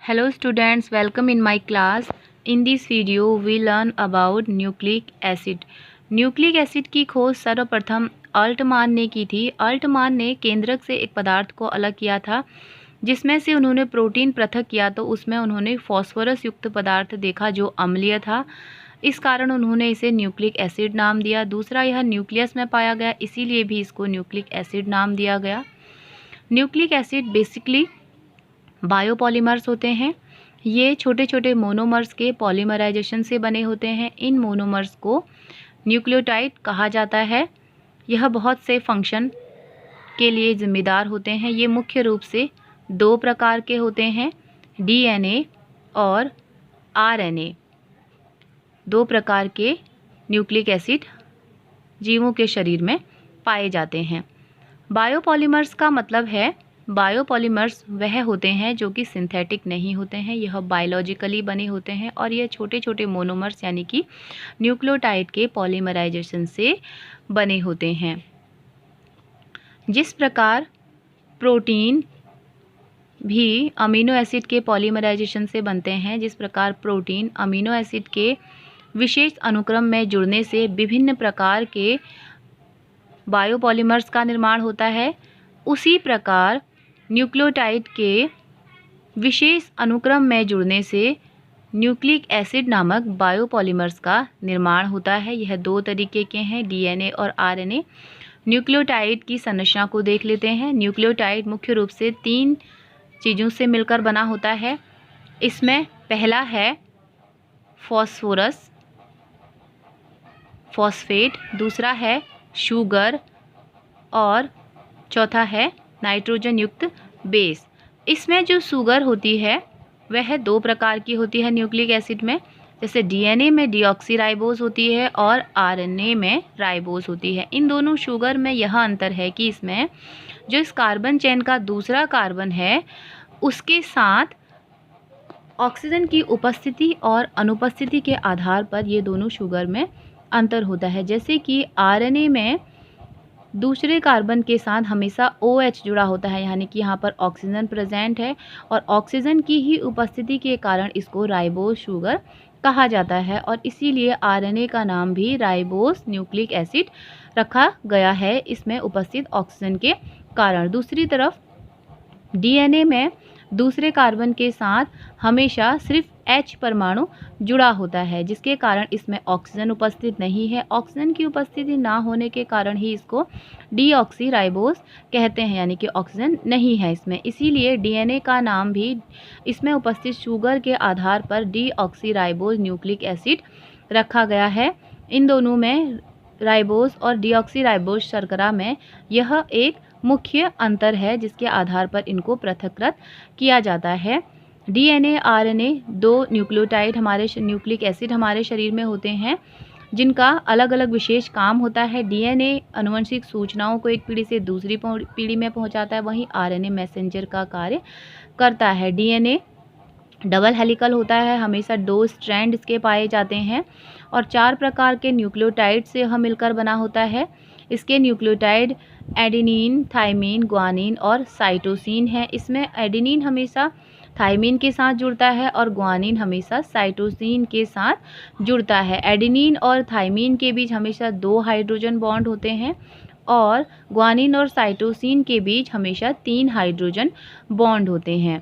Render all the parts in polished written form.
Hello students, welcome in my class. In this video we learn about nucleic acid. Nucleic acid की खोज सर्वप्रथम Altmann ने की थी। अल्टमान ने केंद्रक से एक पदार्थ को अलग किया था जिसमें से उन्होंने प्रोटीन पृथक किया, तो उसमें उन्होंने फॉस्फोरस युक्त पदार्थ देखा जो अम्लीय था। इस कारण उन्होंने इसे न्यूक्लिक एसिड नाम दिया। दूसरा, यह न्यूक्लियस में पाया गया, इसीलिए भी इसको न्यूक्लिक एसिड नाम दिया गया। न्यूक्लिक एसिड बेसिकली बायोपॉलीमर्स होते हैं। ये छोटे छोटे मोनोमर्स के पॉलीमराइजेशन से बने होते हैं। इन मोनोमर्स को न्यूक्लियोटाइड कहा जाता है। यह बहुत से फंक्शन के लिए जिम्मेदार होते हैं। ये मुख्य रूप से दो प्रकार के होते हैं, डीएनए और आरएनए। दो प्रकार के न्यूक्लिक एसिड जीवों के शरीर में पाए जाते हैं। बायोपॉलीमर्स का मतलब है, बायोपॉलीमर्स वह होते हैं जो कि सिंथेटिक नहीं होते हैं, यह बायोलॉजिकली बने होते हैं और यह छोटे छोटे मोनोमर्स यानी कि न्यूक्लियोटाइड के पॉलीमराइजेशन से बने होते हैं। जिस प्रकार प्रोटीन भी अमीनो एसिड के पॉलीमराइजेशन से बनते हैं, जिस प्रकार प्रोटीन अमीनो एसिड के विशेष अनुक्रम में जुड़ने से विभिन्न प्रकार के बायोपॉलीमर्स का निर्माण होता है, उसी प्रकार न्यूक्लियोटाइड के विशेष अनुक्रम में जुड़ने से न्यूक्लिक एसिड नामक बायोपॉलीमर्स का निर्माण होता है। यह दो तरीके के हैं, डीएनए और आरएनए। न्यूक्लियोटाइड की संरचना को देख लेते हैं। न्यूक्लियोटाइड मुख्य रूप से तीन चीज़ों से मिलकर बना होता है। इसमें पहला है फॉस्फोरस, फॉस्फेट, दूसरा है शुगर और चौथा है नाइट्रोजन युक्त बेस। इसमें जो शुगर होती है वह दो प्रकार की होती है न्यूक्लिक एसिड में। जैसे डीएनए में डीऑक्सीराइबोस होती है और आरएनए में राइबोस होती है। इन दोनों शुगर में यह अंतर है कि इसमें जो इस कार्बन चेन का दूसरा कार्बन है उसके साथ ऑक्सीजन की उपस्थिति और अनुपस्थिति के आधार पर ये दोनों शुगर में अंतर होता है। जैसे कि आरएनए में दूसरे कार्बन के साथ हमेशा OH जुड़ा होता है, यानी कि यहाँ पर ऑक्सीजन प्रेजेंट है और ऑक्सीजन की ही उपस्थिति के कारण इसको राइबोस शुगर कहा जाता है और इसीलिए आरएनए का नाम भी राइबोस न्यूक्लिक एसिड रखा गया है, इसमें उपस्थित ऑक्सीजन के कारण। दूसरी तरफ डीएनए में दूसरे कार्बन के साथ हमेशा सिर्फ H परमाणु जुड़ा होता है, जिसके कारण इसमें ऑक्सीजन उपस्थित नहीं है। ऑक्सीजन की उपस्थिति ना होने के कारण ही इसको डीऑक्सीराइबोस कहते हैं, यानी कि ऑक्सीजन नहीं है इसमें। इसीलिए डीएनए का नाम भी इसमें उपस्थित शुगर के आधार पर डीऑक्सीराइबोस न्यूक्लिक एसिड रखा गया है। इन दोनों में, राइबोस और डीऑक्सीराइबोस शर्करा में, यह एक मुख्य अंतर है जिसके आधार पर इनको पृथक्कृत किया जाता है। डीएनए आरएनए दो न्यूक्लियोटाइड न्यूक्लिक एसिड हमारे शरीर में होते हैं जिनका अलग अलग विशेष काम होता है। डीएनए आनुवंशिक सूचनाओं को एक पीढ़ी से दूसरी पीढ़ी में पहुंचाता है, वहीं आरएनए मैसेंजर का कार्य करता है। डीएनए डबल हेलिकल होता है, हमेशा दो स्ट्रैंड इसके पाए जाते हैं और चार प्रकार के न्यूक्लियोटाइड से यह मिलकर बना होता है। इसके न्यूक्लियोटाइड एडेनिन, थाइमिन, ग्वानिन और साइटोसिन है। इसमें एडेनिन हमेशा थाइमिन के साथ जुड़ता है और ग्वानिन हमेशा साइटोसिन के साथ जुड़ता है। एडेनिन और थाइमिन के बीच हमेशा दो हाइड्रोजन बॉन्ड होते हैं और ग्वानिन और साइटोसिन के बीच हमेशा 3 हाइड्रोजन बॉन्ड होते हैं।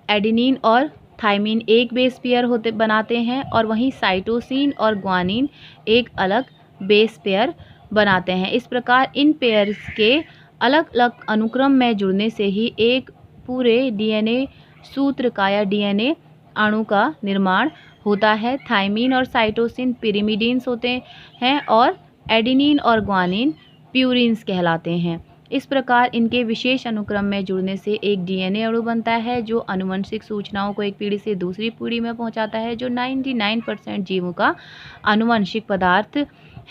एडेनिन और थाइमिन एक बेस पेयर बनाते हैं और वहीं साइटोसिन और ग्वानिन एक अलग बेस पेयर बनाते हैं। इस प्रकार इन पेयर्स के अलग अलग अनुक्रम में जुड़ने से ही एक पूरे डीएनए सूत्र का या डीएनए अणु का निर्माण होता है। थाइमिन और साइटोसिन पिरिमिडिन्स होते हैं और एडेनिन और ग्वानिन प्यूरिन्स कहलाते हैं। इस प्रकार इनके विशेष अनुक्रम में जुड़ने से एक डीएनए अणु बनता है जो आनुवंशिक सूचनाओं को एक पीढ़ी से दूसरी पीढ़ी में पहुंचाता है, जो 99% जीवों का आनुवंशिक पदार्थ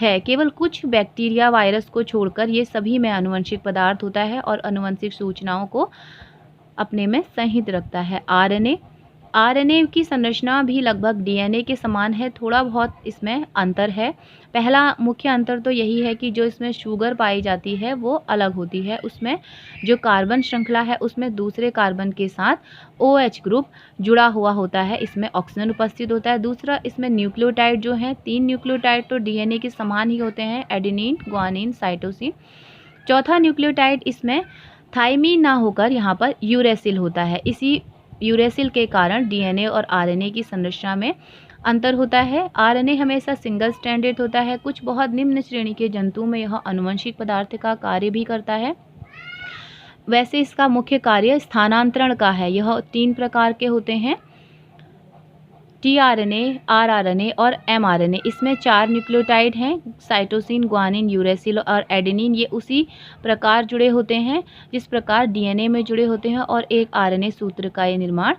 है। केवल कुछ बैक्टीरिया, वायरस को छोड़कर ये सभी में आनुवंशिक पदार्थ होता है और आनुवंशिक सूचनाओं को अपने में संहित रखता है। आरएनए आरएनए की संरचना भी लगभग डीएनए के समान है, थोड़ा बहुत इसमें अंतर है। पहला मुख्य अंतर तो यही है कि जो इसमें शुगर पाई जाती है वो अलग होती है। उसमें जो कार्बन श्रृंखला है उसमें दूसरे कार्बन के साथ OH ग्रुप जुड़ा हुआ होता है, इसमें ऑक्सीजन उपस्थित होता है। दूसरा, इसमें न्यूक्लियोटाइड जो हैं, 3 न्यूक्लियोटाइड तो डीएनए के समान ही होते हैं, एडेनिन, ग्वानिन, साइटोसिन। चौथा न्यूक्लियोटाइड इसमें थाइमीन ना होकर यहाँ पर यूरेसिल होता है। इसी यूरेसिल के कारण डीएनए और आरएनए की संरचना में अंतर होता है। आरएनए हमेशा सिंगल स्ट्रैंडेड होता है। कुछ बहुत निम्न श्रेणी के जंतुओं में यह आनुवंशिक पदार्थ का कार्य भी करता है। वैसे इसका मुख्य कार्य स्थानांतरण का है। यह 3 प्रकार के होते हैं, टीआरएनए, आरआरएनए और एमआरएनए। इसमें 4 न्यूक्लियोटाइड हैं, साइटोसिन, ग्वानिन, यूरेसिल और एडेनिन। ये उसी प्रकार जुड़े होते हैं जिस प्रकार डीएनए में जुड़े होते हैं और एक आरएनए सूत्र का ये निर्माण